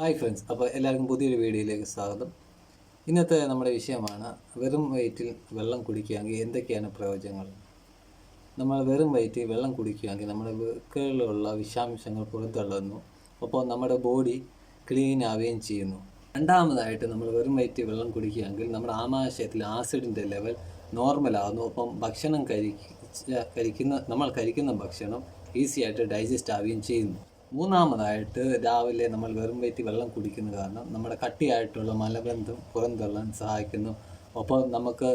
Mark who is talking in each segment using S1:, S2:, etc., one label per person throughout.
S1: Hi friends, അപ്പോൾ എല്ലാവർക്കും പുതിയൊരു വീഡിയോയിലേക്ക് സ്വാഗതം. ഇന്നത്തെ നമ്മുടെ വിഷയമാണ് വെറും വയറ്റിൽ വെള്ളം കുടിക്കുകയാണെങ്കിൽ എന്തൊക്കെയാണ് പ്രയോജനങ്ങൾ. നമ്മൾ വെറും വയറ്റിൽ വെള്ളം കുടിക്കുകയാണെങ്കിൽ നമ്മുടെ വൃക്കകളിലുള്ള വിഷാംശങ്ങൾ പുറന്തള്ളുന്നു, അപ്പോൾ നമ്മുടെ ബോഡി ക്ലീൻ ആവുകയും ചെയ്യുന്നു. രണ്ടാമതായിട്ട് നമ്മൾ വെറും വയറ്റിൽ വെള്ളം കുടിക്കുകയാണെങ്കിൽ നമ്മുടെ ആമാശയത്തിൽ ആസിഡിൻ്റെ ലെവൽ നോർമലാകുന്നു. അപ്പം ഭക്ഷണം നമ്മൾ കഴിക്കുന്ന ഭക്ഷണം ഈസി ആയിട്ട് ഡൈജസ്റ്റ് ആവുകയും ചെയ്യുന്നു. മൂന്നാമതായിട്ട് രാവിലെ നമ്മൾ വെറും വയറ്റിൽ വെള്ളം കുടിക്കുന്ന കാരണം നമ്മുടെ കട്ടിയായിട്ടുള്ള മലബന്ധം പുറന്തള്ളാൻ സഹായിക്കുന്നു. ഒപ്പം നമുക്ക്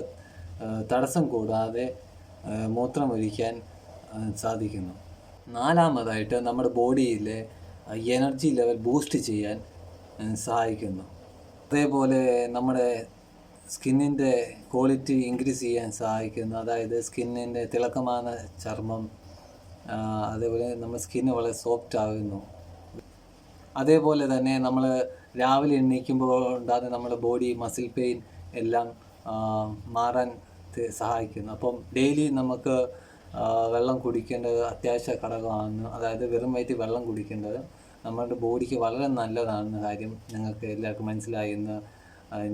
S1: തടസ്സം കൂടാതെ മൂത്രമൊഴിക്കാൻ സാധിക്കുന്നു. നാലാമതായിട്ട് നമ്മുടെ ബോഡിയിലെ എനർജി ലെവൽ ബൂസ്റ്റ് ചെയ്യാൻ സഹായിക്കുന്നു. അതേപോലെ നമ്മുടെ സ്കിന്നിൻ്റെ ക്വാളിറ്റി ഇൻക്രീസ് ചെയ്യാൻ സഹായിക്കുന്നു. അതായത് സ്കിന്നിൻ്റെ തിളക്കமான ചർമ്മം, അതേപോലെ നമ്മുടെ സ്കിന്ന് വളരെ സോഫ്റ്റ് ആകുന്നു. അതേപോലെ തന്നെ നമ്മൾ രാവിലെ എണീക്കുമ്പോൾ ഉണ്ടാകുന്ന നമ്മുടെ ബോഡി മസിൽ പെയിൻ എല്ലാം മാറാൻ സഹായിക്കുന്നു. അപ്പം ഡെയിലി നമുക്ക് വെള്ളം കുടിക്കേണ്ടത് അത്യാവശ്യ ഘടകമാണ്. അതായത് വെറും വയറ്റിൽ വെള്ളം കുടിക്കേണ്ടത് നമ്മുടെ ബോഡിക്ക് വളരെ നല്ലതാണെന്ന കാര്യം നിങ്ങൾക്ക് എല്ലാവർക്കും മനസ്സിലായി എന്ന്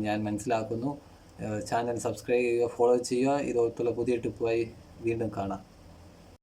S1: ഞാൻ മനസ്സിലാക്കുന്നു. ചാനൽ സബ്സ്ക്രൈബ് ചെയ്യുക, ഫോളോ ചെയ്യുക. ഇതുപോലത്തുള്ള പുതിയ ടിപ്പുമായി വീണ്ടും കാണാം.